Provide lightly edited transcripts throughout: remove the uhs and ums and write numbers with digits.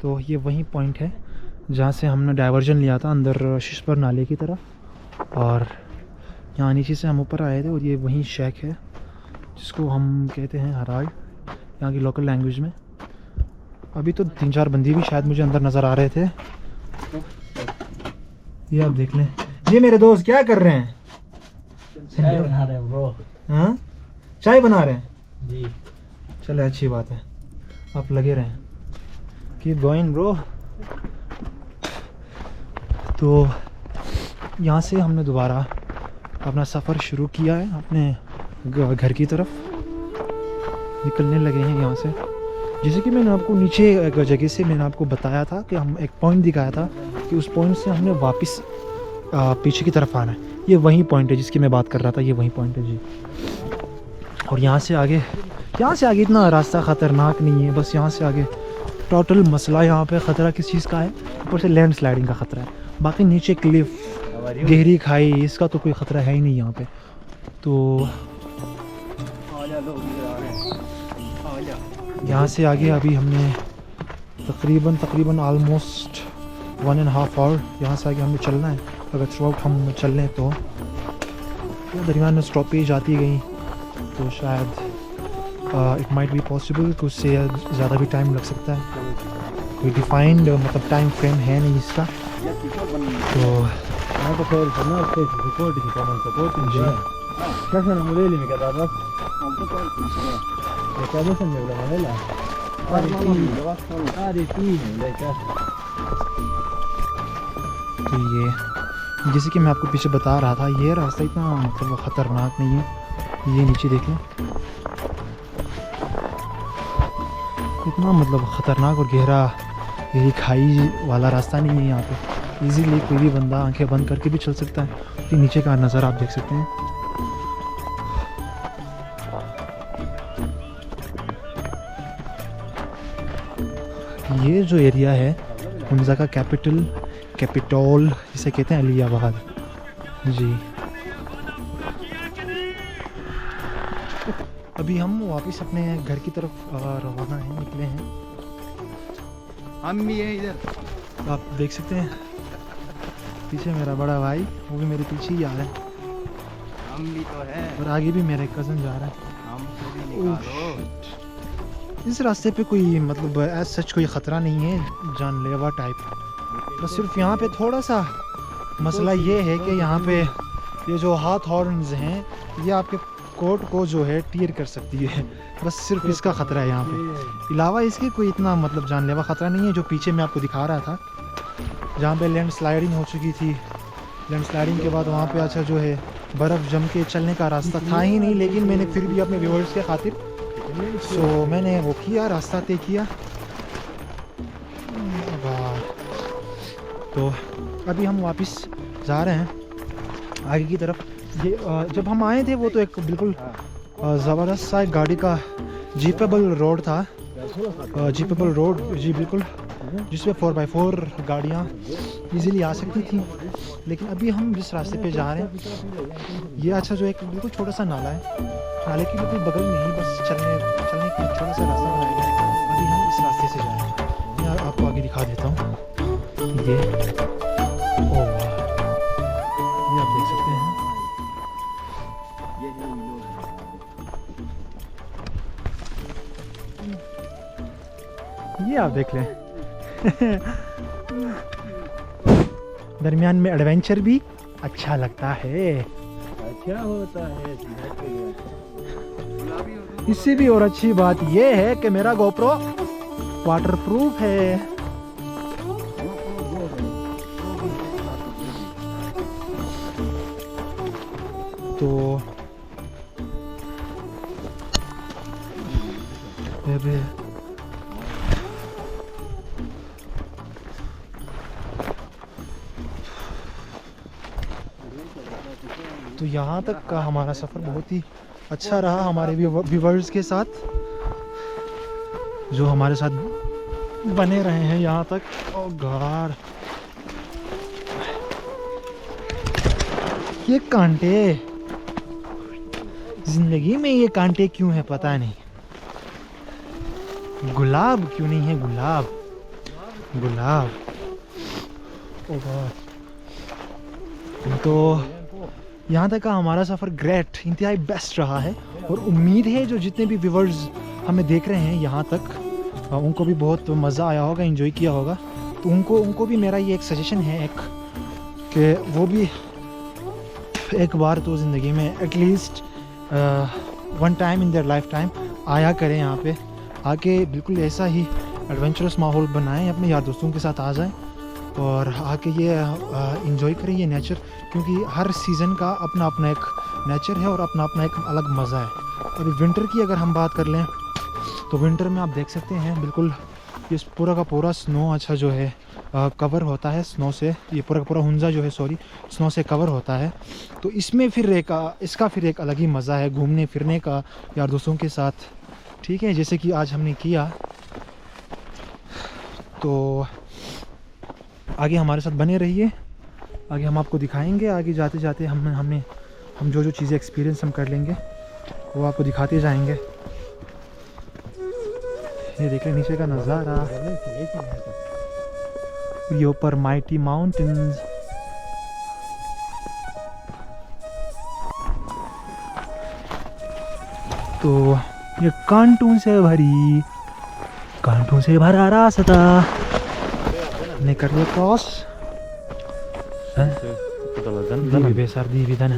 तो ये वही पॉइंट है जहाँ से हमने डाइवर्जन लिया था अंदर शिशपर नाले की तरफ, और यहाँ नीचे से हम ऊपर आए थे। और ये वही शेक है जिसको हम कहते हैं हराल्ड यहाँ की लोकल लैंग्वेज में। अभी तो 3-4 बंदी भी शायद मुझे अंदर नज़र आ रहे थे। ये आप देख लें, ये मेरे दोस्त क्या कर रहे हैं? चाय बना रहे हैं ब्रो। हाँ, चाय बना रहे हैं जी। चलो अच्छी बात है, आप लगे रहें, कीप गोइंग ब्रो। तो यहाँ से हमने दोबारा अपना सफ़र शुरू किया है, अपने घर की तरफ निकलने लगे हैं यहाँ से। जैसे कि मैंने आपको नीचे एक जगह से मैंने आपको बताया था कि हम एक पॉइंट दिखाया था कि उस पॉइंट से हमने वापस पीछे की तरफ आना है। ये वही पॉइंट है जिसकी मैं बात कर रहा था, ये वही पॉइंट है जी। और यहाँ से आगे इतना रास्ता ख़तरनाक नहीं है, बस यहाँ से आगे टोटल मसला यहाँ पे ख़तरा किस चीज़ का है, ऊपर से लैंड स्लाइडिंग का ख़तरा है। बाकी नीचे क्लिफ, गहरी खाई, इसका तो कोई ख़तरा है ही नहीं यहाँ पे। तो यहाँ से आगे अभी हमने तकरीबन आलमोस्ट 1.5 आवर यहाँ से आगे हमें चलना है। अगर थ्रू आउट हम चल लें तो दरमियान में स्टॉपेज आती गई तो शायद इट माइट बी पॉसिबल कि उससे ज़्यादा भी टाइम लग सकता है। कोई डिफाइंड मतलब टाइम फ्रेम है नहीं इसका। तो ये जैसे कि मैं आपको पीछे बता रहा था, ये रास्ता इतना मतलब ख़तरनाक नहीं है। ये नीचे देखें, इतना मतलब ख़तरनाक और गहरी खाई वाला रास्ता नहीं है यहाँ पे। इजीली कोई भी बंदा आंखें बंद करके भी चल सकता है। कि नीचे का नज़ारा आप देख सकते हैं। ये जो एरिया है हुंज़ा का कैपिटल जिसे कहते हैं अलीयाबाद जी। अभी हम वापस अपने घर की तरफ रवाना हैं, निकले हैं। हम भी है इधर, आप देख सकते हैं पीछे मेरा बड़ा भाई, वो भी मेरे पीछे ही आ रहा है। हम भी तो है, और आगे भी मेरा कज़न जा रहा है। हमको भी निकालो। इस रास्ते पे कोई मतलब एज सच कोई ख़तरा नहीं है जानलेवा टाइप। बस सिर्फ यहाँ पे थोड़ा सा मसला ये है कि यहाँ पे ये जो हाथ हॉर्न्स हैं ये आपके कोट को जो है टीयर कर सकती है। बस सिर्फ इसका ख़तरा है यहाँ पे, अलावा इसके कोई इतना मतलब जानलेवा ख़तरा नहीं है। जो पीछे मैं आपको दिखा रहा था जहाँ पे लैंड स्लाइडिंग हो चुकी थी, लैंड स्लाइडिंग के बाद वहाँ पे अच्छा जो है बर्फ़ जम के चलने का रास्ता था ही नहीं, लेकिन मैंने फिर भी अपने व्यूअर्स के खातिर मैंने वो किया, रास्ता तय किया। तो अभी हम वापस जा रहे हैं आगे की तरफ। ये जब हम आए थे वो तो एक बिल्कुल ज़बरदस्त सा एक गाड़ी का जीपेबल रोड था, जीपेबल रोड जी बिल्कुल, जिसमें 4x4 गाड़ियाँ इजीली आ सकती थी। लेकिन अभी हम जिस रास्ते पे जा रहे हैं ये अच्छा जो एक बिल्कुल छोटा सा नाला है, नाले के बिल्कुल बगल में ही बस चलने के छोटा सा रास्ता बनाया गया है। अभी हम इस रास्ते से जा रहे हैं, मैं आपको आगे दिखा देता हूँ। ये ओह ये आप देख सकते हैं। ये आप देख लें दरमियान में एडवेंचर भी अच्छा लगता है। क्या होता है इससे भी और अच्छी बात यह है कि मेरा गोप्रो वाटरप्रूफ है। तो तो यहाँ तक का हमारा सफ़र बहुत ही अच्छा रहा हमारे व्यूवर्स के साथ जो हमारे साथ बने रहे हैं यहाँ तक। ओ गॉड, ये कांटे, जिंदगी में ये कांटे क्यों है पता नहीं। गुलाब क्यों नहीं है गुलाब? गुलाब। ओ वाह। तो यहाँ तक का हमारा सफ़र ग्रेट, इंतहाई बेस्ट रहा है और उम्मीद है जो जितने भी व्यूवर्स हमें देख रहे हैं यहाँ तक उनको भी बहुत मज़ा आया होगा, एंजॉय किया होगा। तो उनको भी मेरा ये एक सजेशन है एक कि वो भी एक बार तो ज़िंदगी में at least one time in their life time आया करें यहाँ पे, आके बिल्कुल ऐसा ही एडवेंचरस माहौल बनाएं, अपने यार दोस्तों के साथ आ जाएं और आके ये इंजॉय करें ये नेचर, क्योंकि हर सीज़न का अपना अपना एक नेचर है और अपना अपना एक अलग मज़ा है। अभी विंटर की अगर हम बात कर लें तो विंटर में आप देख सकते हैं बिल्कुल ये पूरा का पूरा स्नो अच्छा जो है कवर होता है स्नो से, ये पूरा का पूरा हुंजा जो है स्नो से कवर होता है। तो इसमें फिर इसका फिर एक अलग ही मज़ा है घूमने फिरने का यार दोस्तों के साथ, ठीक है, जैसे कि आज हमने किया। तो आगे हमारे साथ बने रहिए, आगे हम आपको दिखाएंगे, आगे जाते जाते हम जो चीज़ें एक्सपीरियंस हम कर लेंगे वो आपको दिखाते जाएंगे। ये देख रहे नीचे का नज़ारा, ये ऊपर माइटी माउंटेन्स, तो ये कांटों से भरा रास्ता ने कर लिया क्रॉस दी भी दना,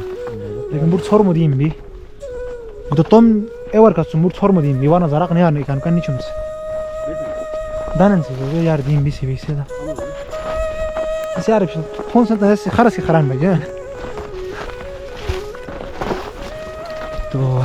लेकिन बुट छोर मुदीम भी तो तुम एवर का सुमुट छोर मुदीम भी वाना जरा कने यार निकान का नीचुम से दानन से वो यार दीम भी से दा ऐसे यार फोन से तो खरस खरान बजे। तो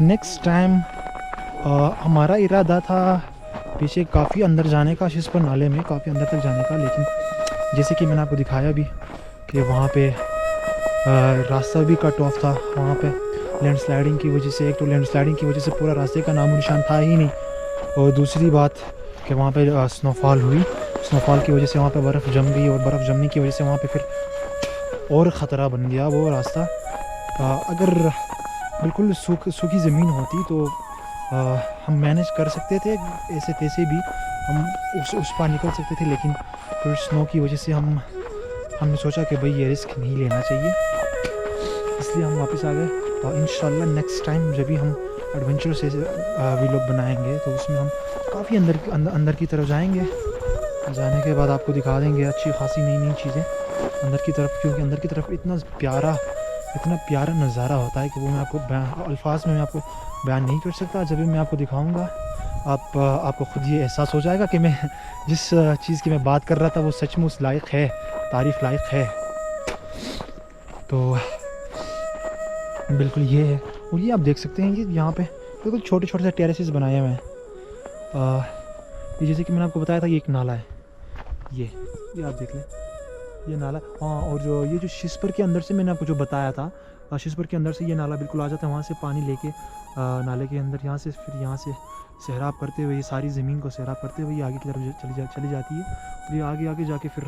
नेक्स्ट टाइम हमारा इरादा था पीछे काफ़ी अंदर जाने का, शिस्पर नाले में काफ़ी अंदर तक जाने का, लेकिन जैसे कि मैंने आपको दिखाया भी कि वहाँ पे रास्ता भी कट ऑफ था, वहाँ पे लैंडस्लाइडिंग की वजह से, एक तो लैंडस्लाइडिंग की वजह से पूरा रास्ते का नामो निशान था ही नहीं, और दूसरी बात कि वहाँ पे स्नोफॉल हुई, स्नोफॉल की वजह से वहाँ पे बर्फ़ जम गई और बर्फ़ जमने की वजह से वहाँ पे फिर और ख़तरा बन गया वो रास्ता। अगर बिल्कुल सूखी ज़मीन होती तो हम मैनेज कर सकते थे, ऐसे तैसे भी हम उस पार निकल सकते थे, लेकिन फिर स्नो की वजह से हमने सोचा कि भाई ये रिस्क नहीं लेना चाहिए, इसलिए हम वापस आ गए। इंशाल्लाह नेक्स्ट टाइम जब भी हम एडवेंचर से वीलॉग बनाएंगे तो उसमें हम काफ़ी अंदर की तरफ जाएंगे, जाने के बाद आपको दिखा देंगे अच्छी खासी नई चीज़ें अंदर की तरफ, क्योंकि अंदर की तरफ इतना प्यारा नज़ारा होता है कि वो मैं आपको अल्फाज में मैं आपको बयान नहीं कर सकता। जब भी मैं आपको दिखाऊंगा आपको ख़ुद ये एहसास हो जाएगा कि मैं जिस चीज़ की मैं बात कर रहा था वो सचमुच लायक है, तारीफ़ लायक है। तो बिल्कुल ये है, और ये आप देख सकते हैं कि यहाँ पे बिल्कुल छोटे छोटे से टेरेसेस बनाए हुए हैं। ये जैसे कि मैंने आपको बताया था ये एक नाला है, ये आप देख लें ये नाला। हाँ, और जो शिस्पर के अंदर से मैंने आपको जो बताया था, शिस्पर के अंदर से ये नाला बिल्कुल आ जाता है, वहाँ से पानी लेके नाले के अंदर यहाँ से सैराब करते हुए ये सारी ज़मीन को सैराब करते हुए ये आगे की तरफ चली जाती है। और ये आगे जाके फिर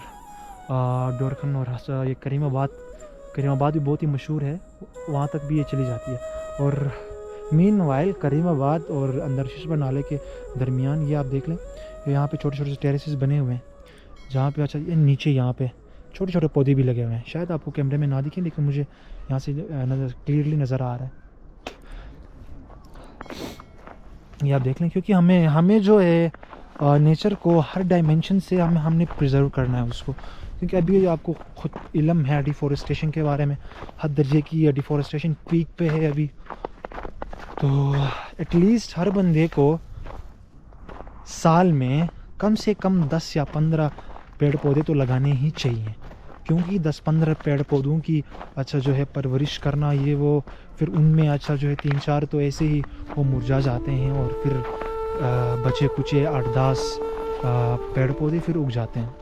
डोरखन और ये करीमाबाद भी बहुत ही मशहूर है, वहाँ तक भी ये चली जाती है। और मीनवाइल करीमाबाद और अंदर शिस्पर नाले के दरमियान ये आप देख लें, यहाँ पे छोटे छोटे टेरेसेस बने हुए हैं, जहाँ पे अच्छा ये नीचे यहाँ पे छोटे छोटे पौधे भी लगे हुए हैं, शायद आपको कैमरे में ना दिखें लेकिन मुझे यहाँ से क्लियरली नज़र आ रहा है। ये आप देख लें, क्योंकि हमें जो है नेचर को हर डायमेंशन से हमने प्रिजर्व करना है उसको, क्योंकि अभी आपको खुद इल्म है डिफॉरेस्टेशन के बारे में, हद दर्जे की डिफॉरेस्टेशन पीक पे है अभी। तो एटलीस्ट हर बंदे को साल में कम से कम 10 या 15 पेड़ पौधे तो लगाने ही चाहिए, क्योंकि 10-15 पेड़ पौधों की अच्छा जो है परवरिश करना, ये वो फिर उनमें अच्छा जो है 3-4 तो ऐसे ही वो मुरझा जाते हैं और फिर बचे कुचे 8-10 पेड़ पौधे फिर उग जाते हैं,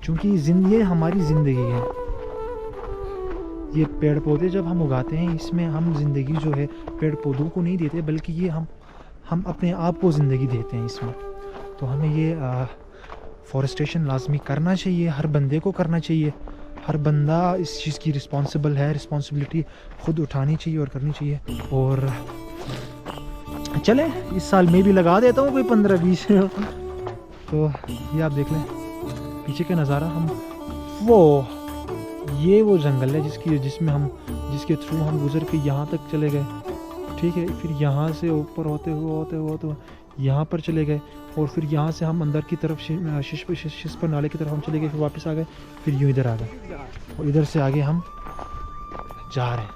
क्योंकि ये हमारी ज़िंदगी है। ये पेड़ पौधे जब हम उगाते हैं इसमें हम ज़िंदगी जो है पेड़ पौधों को नहीं देते, बल्कि ये हम अपने आप को ज़िंदगी देते हैं इसमें। तो हमें ये फॉरेस्टेशन लाजमी करना चाहिए, हर बंदे को करना चाहिए। हर बंदा इस चीज़ की रिस्पॉन्सिबल है, रिस्पॉन्सिबिलिटी ख़ुद उठानी चाहिए और करनी चाहिए। और चले इस साल मैं भी लगा देता हूँ कोई 15-20। तो ये आप देख लें पीछे का नज़ारा। हम ये वो जंगल है जिसके थ्रू हम गुजर के यहाँ तक चले गए, ठीक है। फिर यहाँ से ऊपर होते हुए यहाँ पर चले गए, और फिर यहाँ से हम अंदर की तरफ शिशपर नाले की तरफ हम चले गए, फिर वापस आ गए, फिर यूँ इधर आ गए, और इधर से आगे हम जा रहे हैं।